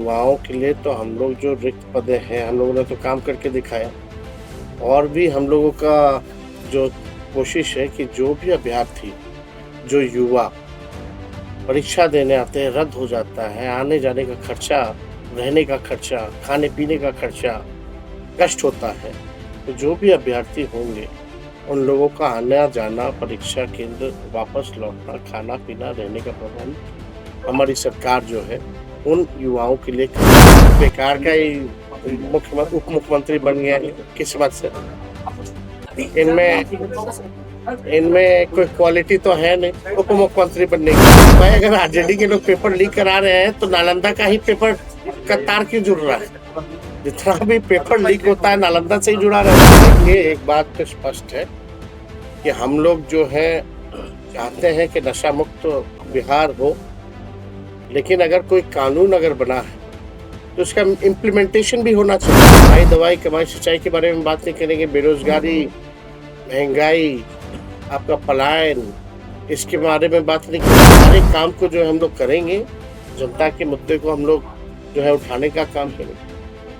युवाओं के लिए तो हम लोग जो रिक्त पद हैं, हम लोगों ने तो काम करके दिखाया। और भी हम लोगों का जो कोशिश है कि जो भी अभ्यर्थी, जो युवा परीक्षा देने आते हैं, रद्द हो जाता है, आने-जाने का खर्चा, रहने का खर्चा, खाने-पीने का खर्चा, कष्ट होता है। तो जो भी अभ्यर्थी होंगे, उन लोगों का आना-जाना, परीक्षा केंद्र, वापस लौटना, खाना-पीना, रहने का प्रबंध हमारी सरकार जो है, उन युवाओं के लिए बेकार का ही उप मुख्यमंत्री बन गया है किस्मत से। इनमें इनमें कोई क्वालिटी तो है नहीं उप मुख्यमंत्री बनने की। भाई अगर आरजेडी के लोग पेपर लीक करा रहे हैं तो नालंदा का ही पेपर का तार क्यों जुड़ रहा है? जितना भी पेपर लीक होता है नालंदा से ही जुड़ा रहता है। देखिए एक बात तो स्पष्ट है कि हम लोग जो है चाहते हैं कि नशा मुक्त बिहार हो, लेकिन अगर कोई कानून अगर बना है तो उसका इम्प्लीमेंटेशन भी होना चाहिए। भाई दवाई कमाई सिंचाई के बारे में बात नहीं करेंगे, बेरोजगारी, महंगाई, आपका पलायन, इसके बारे में बात नहीं करेंगे। सारे काम को जो है हम लोग करेंगे, जनता के मुद्दे को हम लोग जो है उठाने का काम करेंगे।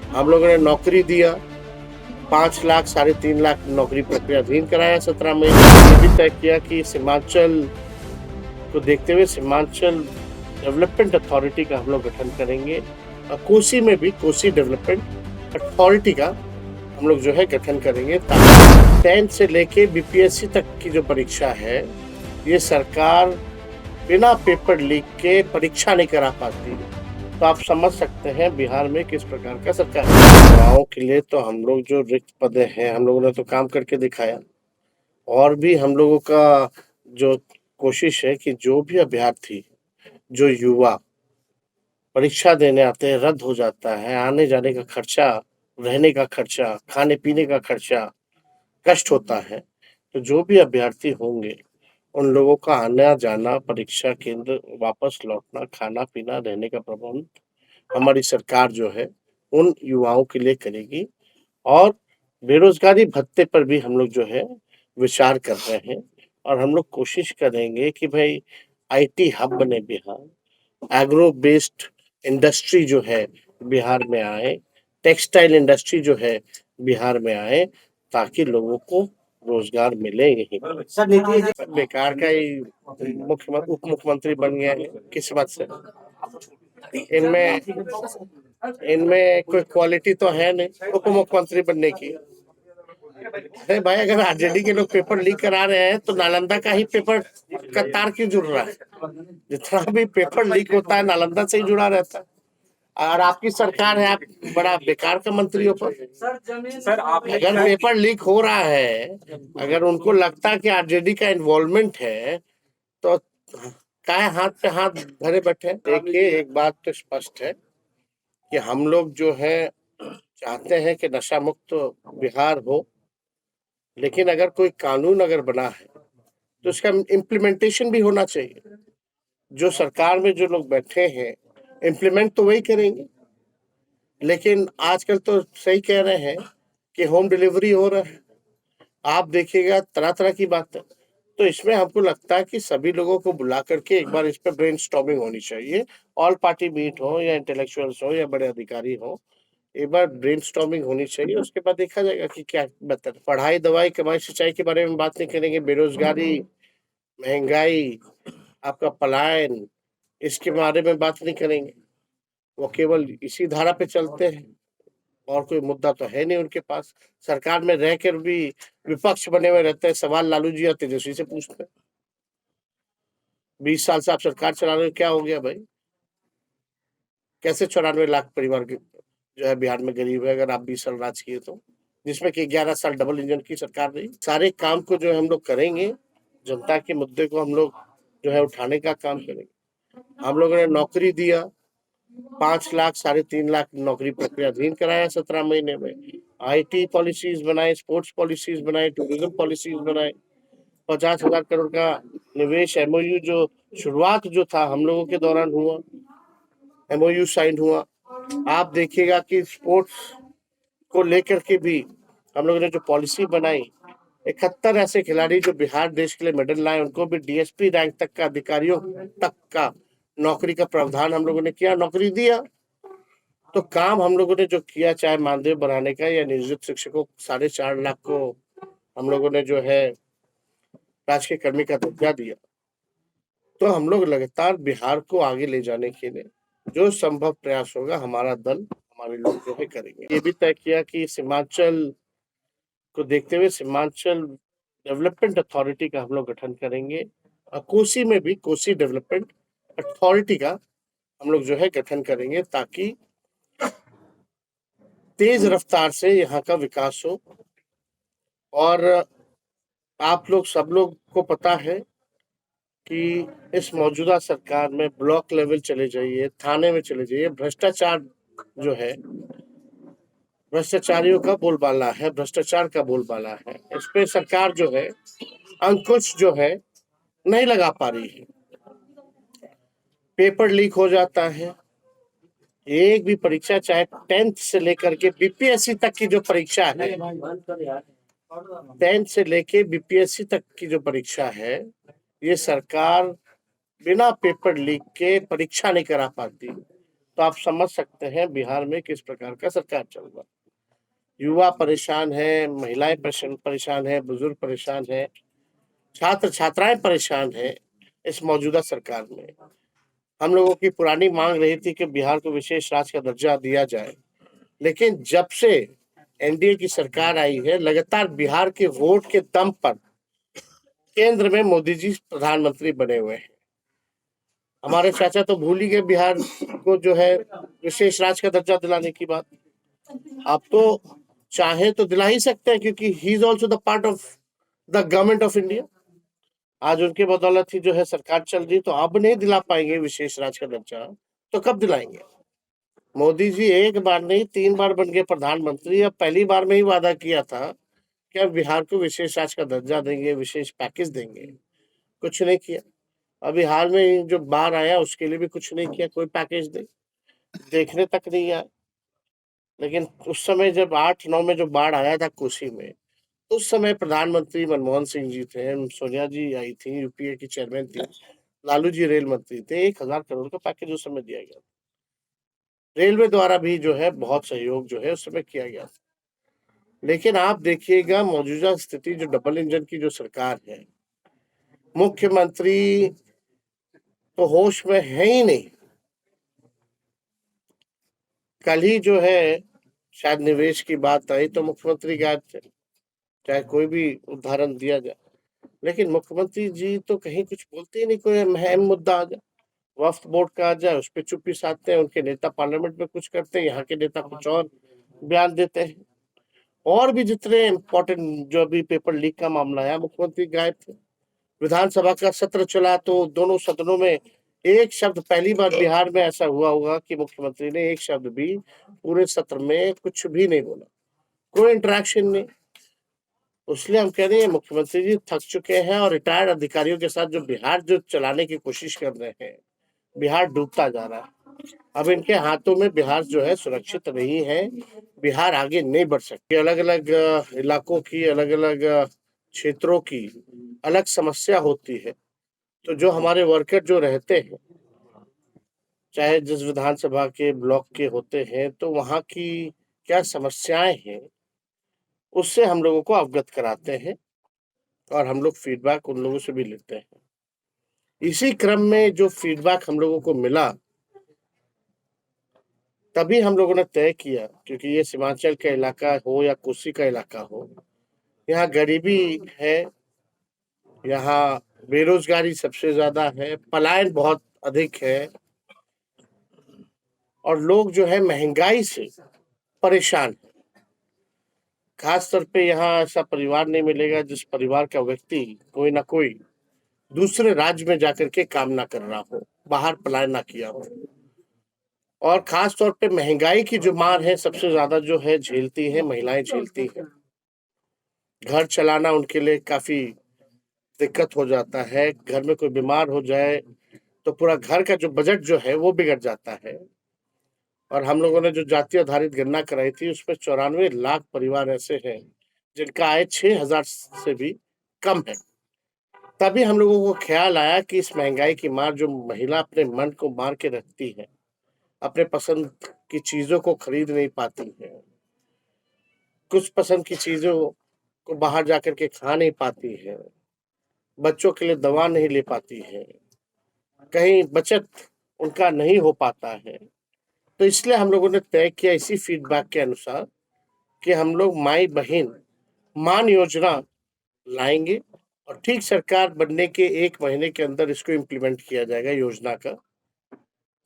हम लोगों ने नौकरी दिया, 5 लाख, 3.5 लाख नौकरी प्रक्रियाधीन कराया 17 महीने। ये भी तय किया कि सीमांचल को देखते हुए सीमांचल डेवलपमेंट अथॉरिटी का हम लोग गठन करेंगे। और कोसी में भी कोसी डेवलपमेंट अथॉरिटी का हम लोग जो है गठन करेंगे, ताकि 10th से लेके बीपीएससी तक की जो परीक्षा है, ये सरकार बिना पेपर लीक के परीक्षा नहीं करा पाती। तो आप समझ सकते हैं बिहार में किस प्रकार का सरकार है। युवाओं के लिए तो हम लोग जो रिक्त पद हैं, हम लोगों ने तो काम करके दिखाया। और भी हम लोगों का जो कोशिश है कि जो भी अभ्यर्थी, जो युवा परीक्षा देने आते हैं, रद्द हो जाता है, आने-जाने का खर्चा, रहने का खर्चा, खाने-पीने का खर्चा, कष्ट होता है। तो जो भी अभ्यर्थी होंगे, उन लोगों का आना-जाना, परीक्षा केंद्र, वापस लौटना, खाना-पीना, रहने का प्रबंध हमारी सरकार जो है, उन युवाओं के लिए करेगी। और बेरोज़गारी भत्ते पर भी हम लोग जो है विचार कर रहे हैं। और हम लोग कोशिश करेंगे कि भई आईटी हब बने बिहार, एग्रो बेस्ड इंडस्ट्री जो है बिहार में आए, टेक्सटाइल इंडस्ट्री जो है बिहार में आए, ताकि लोगों को रोजगार मिले यहीं पर। सर नीतीश बेकार का ही उप मुख्यमंत्री बन गया है किस्मत से। इनमें इनमें कोई क्वालिटी तो है नहीं उप मुख्यमंत्री बनने की। अरे भाई अगर आरजेडी के लोग पेपर लीक करा रहे हैं तो नालंदा का ही पेपर का तार क्यों जुड़ रहा है? जितना भी पेपर लीक होता है नालंदा से ही जुड़ा रहता है। और आपकी सरकार है, आप बड़ा बेकार का मंत्री हो। पर सर आप अगर पेपर लीक हो रहा है, अगर उनको लगता है कि आरजेडी का इन्वॉल्वमेंट है, तो काहे हाथ पे हाथ धरे बैठे हैं? देखिए एक बात तो स्पष्ट है कि हम लोग जो है चाहते हैं कि नशा मुक्त बिहार हो, लेकिन अगर कोई कानून अगर बना है तो उसका इम्प्लीमेंटेशन भी होना चाहिए। जो सरकार में जो लोग बैठे हैं, इम्प्लीमेंट तो वही करेंगे। लेकिन आजकल तो सही कह रहे हैं कि होम डिलीवरी हो रहा है। आप देखिएगा तरह-तरह की बातें। तो इसमें हमको लगता है कि सभी लोगों को बुला करके एक बार इस पे ब्रेनस्टॉर्मिंग होनी चाहिए। ऑल पार्टी मीट हो या इंटेलेक्चुअल्स हो या बड़े अधिकारी हो, एक बार ब्रेनस्टॉर्मिंग होनी चाहिए, उसके बाद देखा जाएगा कि क्या बेहतर है। पढ़ाई, दवाई, कमाई, सिंचाई के बारे में बात नहीं करेंगे, बेरोज़गारी, महँगाई, आपका पलायन, इसके बारे में बात नहीं करेंगे। वो केवल इसी धारा पे चलते हैं और कोई मुद्दा तो है नहीं उनके पास। सरकार में रहकर भी विपक्ष बने हुए रहते हैं, सवाल लालू जी और तेजस्वी से पूछते हैं। 20 साल से आप सरकार चला रहे हो, क्या हो गया भाई? कैसे 94 लाख परिवार के जो है बिहार में गरीब है अगर आप 20 साल राज किए तो? जिसमें कि 11 साल डबल इंजन की सरकार रही। सारे काम को जो है हम लोग करेंगे, जनता के मुद्दे को हम लोग जो है उठाने का काम करेंगे। हम लोगों ने नौकरी दिया, 5 लाख, 3.5 लाख नौकरी प्रक्रियाधीन कराया 17 महीने में। आईटी पॉलिसीज बनाए, स्पोर्ट्स पॉलिसीज बनाए, टूरिज्म पॉलिसीज बनाए। 50,000 करोड़ का निवेश एमओयू जो शुरुआत जो था हम लोगों के दौरान हुआ, एमओयू साइन हुआ। आप देखिएगा कि स्पोर्ट्स को लेकर के भी हम लोगों ने जो पॉलिसी बनाई, 71 ऐसे खिलाड़ी जो बिहार देश के लिए मेडल लाए, उनको भी डीएसपी रैंक तक का अधिकारियों तक का नौकरी का प्रावधान हम लोगों ने किया, नौकरी दिया। तो काम हम लोगों ने जो किया, चाहे मानदेय बढ़ाने का या नियोजित शिक्षकों को 4.5 लाख को हम लोगों ने जो है राजकीय कर्मी का दर्जा दिया, तो हम लोग लगातार बिहार को आगे ले जाने के लिए जो संभव प्रयास होगा हमारा दल, हमारे लोग जो है करेंगे। ये भी तय किया कि सीमांचल को देखते हुए सीमांचल डेवलपमेंट अथॉरिटी का हम लोग गठन करेंगे, और कोसी में भी कोसी डेवलपमेंट अथॉरिटी का हम लोग जो है गठन करेंगे, ताकि तेज रफ्तार से यहाँ का विकास हो। और आप लोग सब लोग को पता है कि इस मौजूदा सरकार में ब्लॉक लेवल चले जाइए, थाने में चले जाइए, भ्रष्टाचार जो है, भ्रष्टाचारियों का बोलबाला है, भ्रष्टाचार का बोलबाला है। इस पे सरकार जो है अंकुश जो है नहीं लगा पा रही है। पेपर लीक हो जाता है, एक भी परीक्षा, चाहे 10th से लेकर के बीपीएससी तक की जो परीक्षा है, 10th से लेके बीपीएससी तक की जो परीक्षा है, ये सरकार बिना पेपर लीक के परीक्षा नहीं करा पाती। तो आप समझ सकते हैं बिहार में किस प्रकार का सरकार चल रहा है। युवा परेशान है, महिलाएं परेशान है, बुजुर्ग परेशान है, छात्र छात्राएं परेशान है इस मौजूदा सरकार में। हम लोगों की पुरानी मांग रही थी कि बिहार को विशेष राज्य का दर्जा दिया जाए, लेकिन जब से एनडीए की सरकार आई है, लगातार बिहार के वोट के दम पर केंद्र में मोदी जी प्रधानमंत्री बने हुए हैं। हमारे चाचा तो भूल ही गए बिहार को जो है विशेष राज्य का दर्जा दिलाने की बात। आप तो चाहे तो दिला ही सकते हैं, क्योंकि he is also the part of the government of India. आज उनके बदौलत ही जो है सरकार चल रही, तो अब नहीं दिला पाएंगे विशेष राज्य का दर्जा, तो कब दिलाएंगे? मोदी जी एक बार नहीं 3 बार बन गए प्रधानमंत्री। अब पहली बार में ही वादा किया था कि अब बिहार को विशेष राज्य का दर्जा देंगे, विशेष पैकेज देंगे, कुछ नहीं किया। अभी हाल में जो बाढ़ आया उसके लिए भी कुछ नहीं किया, कोई पैकेज देखने तक नहीं आया। लेकिन उस समय जब 8-9 में जो बाढ़ आया था कोसी में, उस समय प्रधानमंत्री मनमोहन सिंह जी थे, सोनिया जी आई थी, यूपीए की चेयरमैन थी, लालू जी रेल मंत्री थे, 1,000 करोड़ का पैकेज उस समय दिया गया। रेलवे द्वारा भी जो है बहुत सहयोग जो है उस समय किया गया। लेकिन आप देखिएगा मौजूदा स्थिति, जो डबल इंजन की जो सरकार है, मुख्यमंत्री तो होश में है ही नहीं। कल ही जो है शायद निवेश की बात आई तो मुख्यमंत्री गायब थे, चाहे कोई भी उदाहरण दिया जाए। लेकिन मुख्यमंत्री जी तो कहीं कुछ बोलते ही नहीं, कोई अहम मुद्दा आ जाए, वक्फ बोर्ड का आ जाए, उस पर चुप्पी साधते हैं। उनके नेता पार्लियामेंट में कुछ करते हैं, यहाँ के नेता कुछ और बयान देते हैं। और भी जितने इम्पोर्टेंट जो अभी पेपर लीक का मामला है, मुख्यमंत्री गायब थे। विधानसभा का सत्र चला तो दोनों सदनों में एक शब्द, पहली बार बिहार में ऐसा हुआ होगा कि मुख्यमंत्री ने एक शब्द भी पूरे सत्र में कुछ भी नहीं बोला, कोई इंटरेक्शन नहीं। इसलिए हम कह रहे हैं मुख्यमंत्री जी थक चुके हैं, और रिटायर्ड अधिकारियों के साथ जो बिहार जो चलाने की कोशिश कर रहे हैं, बिहार डूबता जा रहा है। अब इनके हाथों में बिहार जो है सुरक्षित नहीं है, बिहार आगे नहीं बढ़ सकती। अलग अलग इलाकों की, अलग अलग क्षेत्रों की अलग समस्या होती है। तो जो हमारे वर्कर जो रहते हैं, चाहे जिस विधानसभा के ब्लॉक के होते हैं, तो वहाँ की क्या समस्याएं हैं उससे हम लोगों को अवगत कराते हैं, और हम लोग फीडबैक उन लोगों से भी लेते हैं। इसी क्रम में जो फीडबैक हम लोगों को मिला, तभी हम लोगों ने तय किया, क्योंकि ये सीमांचल का इलाका हो या कोसी का इलाका हो, यहाँ गरीबी है, यहाँ बेरोजगारी सबसे ज्यादा है, पलायन बहुत अधिक है, और लोग जो है महंगाई से परेशान है। खास तौर पे यहाँ ऐसा परिवार नहीं मिलेगा जिस परिवार का व्यक्ति कोई ना कोई दूसरे राज्य में जाकर के काम ना कर रहा हो, बाहर पलायन ना किया हो। और खास तौर पे महंगाई की जो मार है सबसे ज्यादा जो है झेलती है महिलाएं, झेलती है। घर चलाना उनके लिए काफी दिक्कत हो जाता है। घर में कोई बीमार हो जाए तो पूरा घर का जो बजट जो है वो बिगड़ जाता है। और हम लोगों ने जो जाति आधारित गणना कराई थी, उसमें 94 लाख परिवार ऐसे हैं जिनका आय 6,000 से भी कम है। तभी हम लोगों को ख्याल आया कि इस महंगाई की मार जो महिला अपने मन को मार के रखती है, अपने पसंद की चीजों को खरीद नहीं पाती हैं, कुछ पसंद की चीजों को बाहर जाकर के खा नहीं पाती हैं, बच्चों के लिए दवा नहीं ले पाती हैं, कहीं बचत उनका नहीं हो पाता है। तो इसलिए हम लोगों ने तय किया इसी फीडबैक के अनुसार कि हम लोग माई बहन मान योजना लाएंगे और ठीक सरकार बनने के 1 महीने के अंदर इसको इम्प्लीमेंट किया जाएगा योजना का।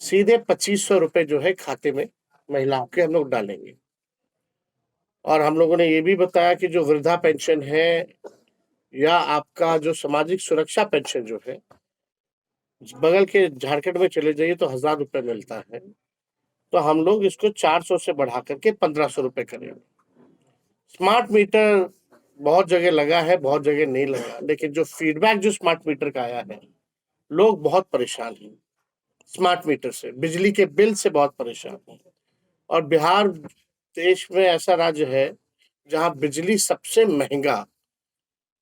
सीधे 2500 रुपए जो है खाते में महिलाओं के हम लोग डालेंगे। और हम लोगों ने ये भी बताया कि जो वृद्धा पेंशन है या आपका जो सामाजिक सुरक्षा पेंशन जो है, बगल के झारखंड में चले जाइए तो 1000 रुपए मिलता है, तो हम लोग इसको 400 से बढ़ा करके 1500 रुपए करेंगे। स्मार्ट मीटर बहुत जगह लगा है, बहुत जगह नहीं लगा, लेकिन जो फीडबैक जो स्मार्ट मीटर का आया है, लोग बहुत परेशान हैं स्मार्ट मीटर से, बिजली के बिल से बहुत परेशान हैं। और बिहार देश में ऐसा राज्य है जहां बिजली सबसे महंगा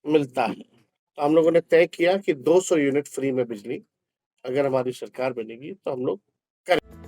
मिलता है। तो हम लोगों ने तय किया कि 200 यूनिट फ्री में बिजली अगर हमारी सरकार बनेगी तो हम लोग करें।